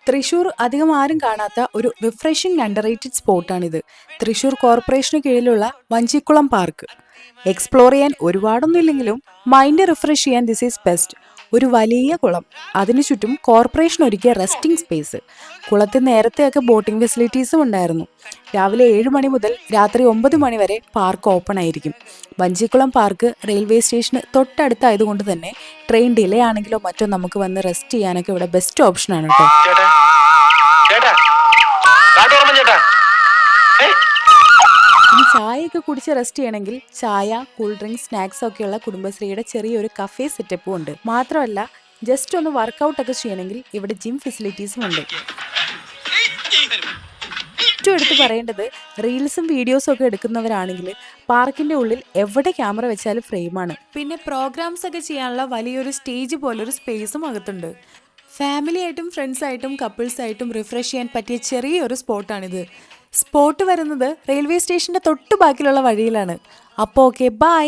തൃശൂർ അധികം ആരും കാണാത്ത ഒരു റിഫ്രഷിംഗ് അണ്ടർറേറ്റഡ് സ്പോട്ടാണിത്. തൃശൂർ കോർപ്പറേഷന് കീഴിലുള്ള വഞ്ചിക്കുളം പാർക്ക്. എക്സ്പ്ലോർ ചെയ്യാൻ ഒരുപാടൊന്നും ഇല്ലെങ്കിലും മൈൻഡ് റിഫ്രഷ് ചെയ്യാൻ ദിസ് ഈസ് ബെസ്റ്റ്. ഒരു വലിയ കുളം, അതിനു ചുറ്റും കോർപ്പറേഷൻ ഒരുക്കിയ റെസ്റ്റിംഗ് സ്പേസ്. കുളത്തിൽ നേരത്തെയൊക്കെ ബോട്ടിംഗ് ഫെസിലിറ്റീസും ഉണ്ടായിരുന്നു. രാവിലെ 7 മണി മുതൽ രാത്രി 9 മണി വരെ പാർക്ക് ഓപ്പൺ ആയിരിക്കും. വഞ്ചിക്കുളം പാർക്ക് റെയിൽവേ സ്റ്റേഷന് തൊട്ടടുത്തായതുകൊണ്ട് തന്നെ ട്രെയിൻ ഡിലേ ആണെങ്കിലോ മറ്റോ നമുക്ക് വന്ന് റെസ്റ്റ് ചെയ്യാനൊക്കെ ഇവിടെ ബെസ്റ്റ് ഓപ്ഷനാണ് കേട്ടോ. ഇനി ചായയൊക്കെ കുടിച്ച് റെസ്റ്റ് ചെയ്യണമെങ്കിൽ ചായ, കൂൾ ഡ്രിങ്ക്സ്, സ്നാക്സ് ഒക്കെയുള്ള കുടുംബശ്രീയുടെ ചെറിയൊരു കഫേ സെറ്റപ്പും ഉണ്ട്. മാത്രമല്ല ജസ്റ്റ് ഒന്ന് വർക്കൗട്ട് ഒക്കെ ചെയ്യണമെങ്കിൽ ഇവിടെ ജിം ഫെസിലിറ്റീസും ഉണ്ട്. ഏറ്റവും എടുത്ത് പറയേണ്ടത് റീൽസും വീഡിയോസും ഒക്കെ എടുക്കുന്നവരാണെങ്കിൽ പാർക്കിന്റെ ഉള്ളിൽ എവിടെ ക്യാമറ വെച്ചാലും ഫ്രെയിമാണ്. പിന്നെ പ്രോഗ്രാംസ് ഒക്കെ ചെയ്യാനുള്ള വലിയൊരു സ്റ്റേജ് പോലൊരു സ്പേസും അകത്തുണ്ട്. ഫാമിലി ആയിട്ടും ഫ്രണ്ട്സ് ആയിട്ടും കപ്പിൾസ് ആയിട്ടും റിഫ്രഷ് ചെയ്യാൻ പറ്റിയ ചെറിയൊരു സ്പോട്ടാണിത്. സ്പോട്ട് വരുന്നത് റെയിൽവേ സ്റ്റേഷന്റെ തൊട്ടു ബാക്കിലുള്ള വഴിയിലാണ്. അപ്പോൾ ഓക്കെ, ബൈ.